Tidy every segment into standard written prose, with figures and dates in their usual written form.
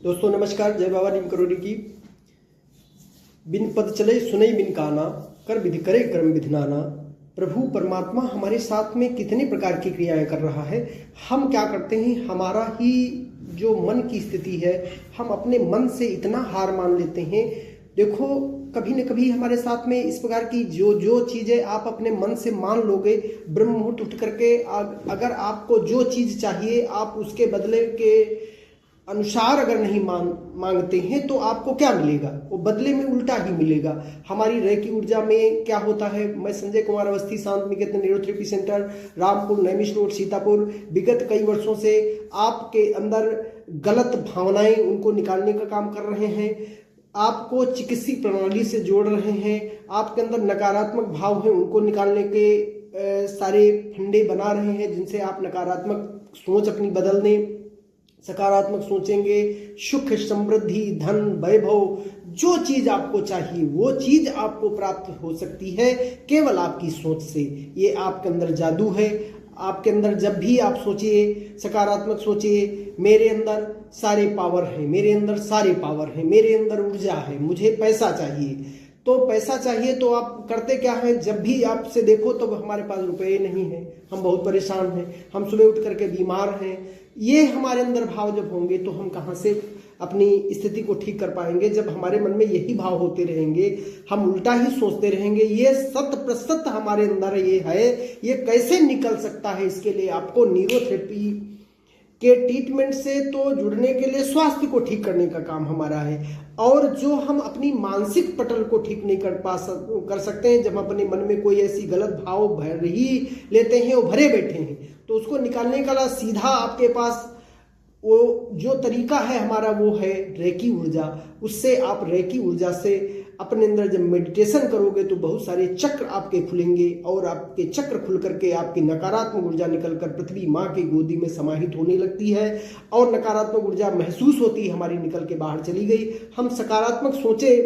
दोस्तों नमस्कार। जय बाबा नीम करोड़ी की। बिन पद चले सुनई बिन काना, कर विधि करे कर्म विधिनाना। प्रभु परमात्मा हमारे साथ में कितने प्रकार की क्रियाएं कर रहा है। हम क्या करते हैं, हमारा ही जो मन की स्थिति है, हम अपने मन से इतना हार मान लेते हैं। देखो, कभी न कभी हमारे साथ में इस प्रकार की जो चीजें आप अपने मन से मान लोगे, ब्रह्म मुहूर्त उठ करके अगर आपको जो चीज चाहिए आप उसके बदले के अनुसार अगर नहीं मांगते हैं तो आपको क्या मिलेगा, वो बदले में उल्टा ही मिलेगा। हमारी रेकी ऊर्जा में क्या होता है, मैं Sanjay Kumar Awasthi, Shant Niketan neurotherapy centre, Rampur, Naimish road, Sitapur, विगत कई वर्षों से आपके अंदर गलत भावनाएं उनको निकालने का काम कर रहे हैं, आपको चिकित्सीय प्रणाली से जोड़ रहे हैं, आपके अंदर नकारात्मक भाव हैं उनको निकालने के सारे फंडे बना रहे हैं, जिनसे आप नकारात्मक सोच अपनी बदल दें, सकारात्मक सोचेंगे, सुख, समृद्धि, धन, वैभव, जो चीज आपको चाहिए वो चीज आपको प्राप्त हो सकती है केवल आपकी सोच से। ये आपके अंदर जादू है। आपके अंदर जब भी आप सोचिए, सकारात्मक सोचिए, मेरे अंदर सारे पावर है, मेरे अंदर सारे पावर है, मेरे अंदर ऊर्जा है, मुझे पैसा चाहिए। तो पैसा चाहिए तो आप करते क्या है, जब भी आपसे देखो तो हमारे पास रुपए नहीं है, हम बहुत परेशान हैं, हम सुबह उठ करके बीमार हैं। ये हमारे अंदर भाव जब होंगे तो हम कहाँ से अपनी स्थिति को ठीक कर पाएंगे। जब हमारे मन में यही भाव होते रहेंगे, हम उल्टा ही सोचते रहेंगे, ये 100% हमारे अंदर ये है। ये कैसे निकल सकता है, इसके लिए आपको न्यूरोथेरेपी के ट्रीटमेंट से तो जुड़ने के लिए स्वास्थ्य को ठीक करने का काम हमारा है। और जो हम अपनी मानसिक पटल को ठीक नहीं कर सकते हैं, जब अपने मन में कोई ऐसी गलत भाव भर ही लेते हैं, वो भरे बैठे हैं, तो उसको निकालने का सीधा आपके पास वो जो तरीका है हमारा, वो है रेकी ऊर्जा। उससे आप रेकी ऊर्जा से अपने अंदर जब मेडिटेशन करोगे तो बहुत सारे चक्र आपके खुलेंगे, और आपके चक्र खुल करके आपकी नकारात्मक ऊर्जा निकलकर पृथ्वी माँ की गोदी में समाहित होने लगती है, और नकारात्मक ऊर्जा महसूस होती है हमारी निकल के बाहर चली गई। हम सकारात्मक सोचे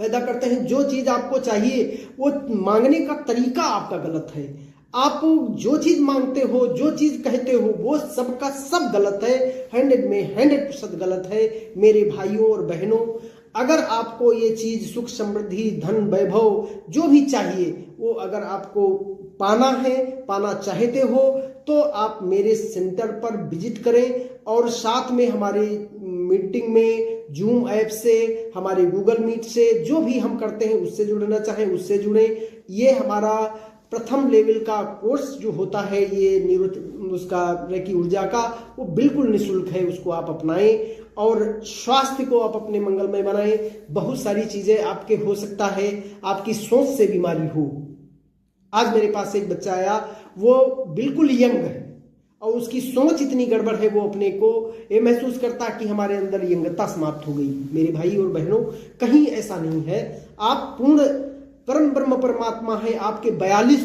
पैदा करते हैं। जो चीज आपको चाहिए वो मांगने का तरीका आपका गलत है। आप जो चीज मांगते हो, जो चीज कहते हो, वो सबका सब गलत है, 100 में 100% गलत है। मेरे भाइयों और बहनों, अगर आपको ये चीज सुख, समृद्धि, धन, वैभव जो भी चाहिए, वो अगर आपको पाना है, पाना चाहते हो, तो आप मेरे सेंटर पर विजिट करें, और साथ में हमारे मीटिंग में जूम ऐप से, हमारे गूगल मीट से, जो भी हम करते हैं उससे जुड़ना चाहें उससे जुड़ें। ये हमारा प्रथम लेवल का कोर्स जो होता है, ये उसका रेकी ऊर्जा का, वो बिल्कुल निःशुल्क है। उसको आप अपनाएं और स्वास्थ्य को आप अपने मंगलमय बनाएं। बहुत सारी चीजें आपके हो सकता है आपकी सोच से बीमारी हो। आज मेरे पास एक बच्चा आया, वो बिल्कुल यंग है और उसकी सोच इतनी गड़बड़ है, वो अपने को ये महसूस करता कि हमारे अंदर यंगता समाप्त हो गई। मेरे भाई और बहनों, कहीं ऐसा नहीं है। आप पूर्ण परम ब्रह्म परमात्मा है। आपके 42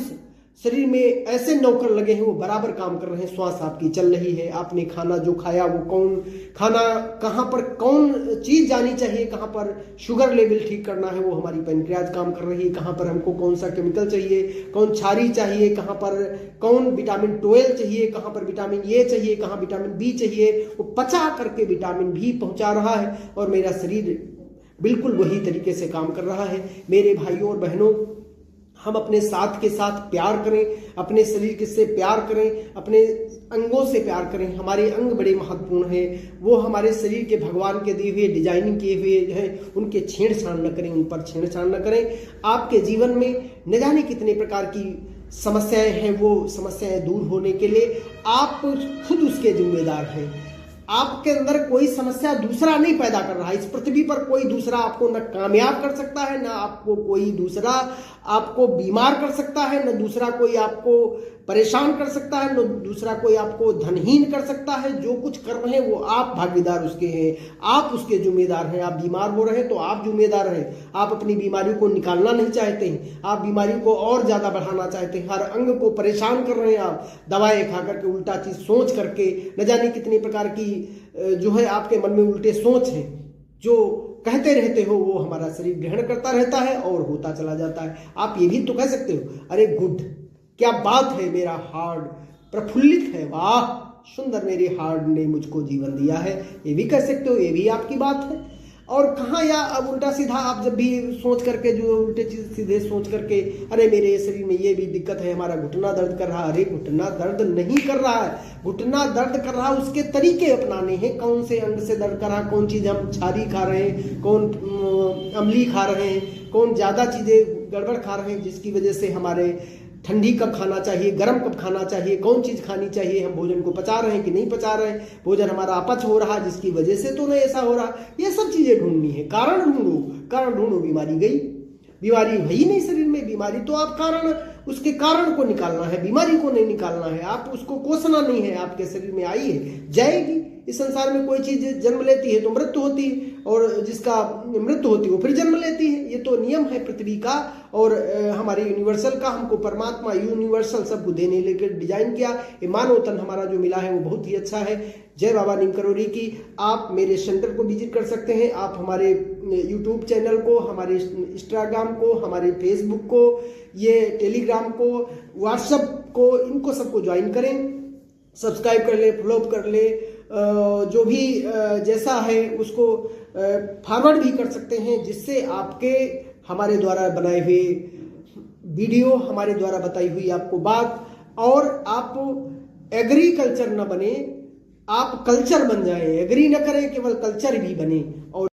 शरीर में ऐसे नौकर लगे हैं, वो बराबर काम कर रहे हैं। श्वास आपकी चल रही है। आपने खाना जो खाया वो कौन खाना, कहाँ पर कौन चीज जानी चाहिए, कहाँ पर शुगर लेवल ठीक करना है, वो हमारी पैनक्रियाज काम कर रही है। कहाँ पर हमको कौन सा केमिकल चाहिए, कौन क्षारी चाहिए, कहाँ पर कौन विटामिन 12 चाहिए, कहाँ पर विटामिन ए चाहिए, कहाँ विटामिन बी चाहिए, वो पचा करके विटामिन भी पहुंचा रहा है। और मेरा शरीर बिल्कुल वही तरीके से काम कर रहा है। मेरे भाइयों और बहनों, हम अपने साथ के साथ प्यार करें, अपने शरीर के से प्यार करें, अपने अंगों से प्यार करें। हमारे अंग बड़े महत्वपूर्ण हैं। वो हमारे शरीर के भगवान के दिए हुए डिजाइनिंग किए हुए हैं, उनके छेड़छाड़ न करें, उन पर छेड़छाड़ न करें। आपके जीवन में न जाने कितने प्रकार की समस्याएं हैं, वो समस्याएं दूर होने के लिए आप खुद उसके जिम्मेदार हैं। आपके अंदर कोई समस्या दूसरा नहीं पैदा कर रहा है। इस पृथ्वी पर कोई दूसरा आपको न कामयाब कर सकता है, न आपको कोई दूसरा आपको बीमार कर सकता है, न दूसरा कोई आपको परेशान कर सकता है, न दूसरा कोई आपको धनहीन कर सकता है। जो कुछ कर रहे हैं वो आप भागीदार उसके हैं, आप उसके जिम्मेदार हैं। आप बीमार हो रहे हैं तो आप जिम्मेदार हैं। आप अपनी बीमारी को निकालना नहीं चाहते हैं, आप बीमारी को और ज्यादा बढ़ाना चाहते हैं। हर अंग को परेशान कर रहे हैं आप, दवाएं खा करके, उल्टा चीज सोच करके, न जाने कितने प्रकार की जो है आपके मन में उल्टे सोच है, जो कहते रहते हो वो हमारा शरीर ग्रहण करता रहता है और होता चला जाता है। आप ये भी तो कह सकते हो, अरे गुड, क्या बात है, मेरा हार्ट प्रफुल्लित है, वाह सुंदर मेरे हार्ट ने मुझको जीवन दिया है, ये भी कह सकते हो, ये भी आपकी बात है। और कहाँ या अब उल्टा सीधा आप जब भी सोच करके जो उल्टे सीधे सोच करके अरे मेरे शरीर में ये भी दिक्कत है, हमारा घुटना दर्द कर रहा, अरे घुटना दर्द नहीं कर रहा है, घुटना दर्द कर रहा उसके तरीके अपनाने हैं। कौन से अंग से दर्द कर रहा, कौन चीज़ हम क्षारी खा रहे हैं, कौन अम्ली खा रहे हैं, कौन ज़्यादा चीज़ें गड़बड़ खा रहे हैं जिसकी वजह से हमारे ठंडी कब खाना चाहिए, गर्म कब खाना चाहिए, कौन चीज़ खानी चाहिए, हम भोजन को पचा रहे हैं कि नहीं पचा रहे हैं, भोजन हमारा अपच हो रहा जिसकी वजह से तो नहीं ऐसा हो रहा। ये सब चीज़ें ढूंढनी है, कारण ढूंढो, बीमारी गई, बीमारी है ही नहीं शरीर में, बीमारी तो आप कारण, उसके कारण को निकालना है, बीमारी को नहीं निकालना है, आप उसको कोसना नहीं है, आपके शरीर में आई है जाएगी। इस संसार में कोई चीज जन्म लेती है तो मृत्यु होती है, और जिसका मृत्यु होती है वो फिर जन्म लेती है। ये तो नियम है पृथ्वी का और हमारे यूनिवर्सल का। हमको परमात्मा यूनिवर्सल सबको देने लेकर डिजाइन किया। ये मानव तन हमारा जो मिला है वो बहुत ही अच्छा है। जय बाबा नीम करोड़ी की। आप मेरे सेंटर को विजिट कर सकते हैं, आप हमारे यूट्यूब चैनल को, हमारे इंस्टाग्राम को, हमारे फेसबुक को, ये टेलीग्राम को, व्हाट्सएप को, इनको सबको ज्वाइन करें, सब्सक्राइब कर ले, फॉलो कर ले, जो भी जैसा है उसको फॉरवर्ड भी कर सकते हैं, जिससे आपके हमारे द्वारा बनाए हुए वीडियो, हमारे द्वारा बताई हुई आपको बात, और आप एग्रीकल्चर न बने, आप कल्चर बन जाएं, एग्री न करें, केवल कल्चर भी बने। और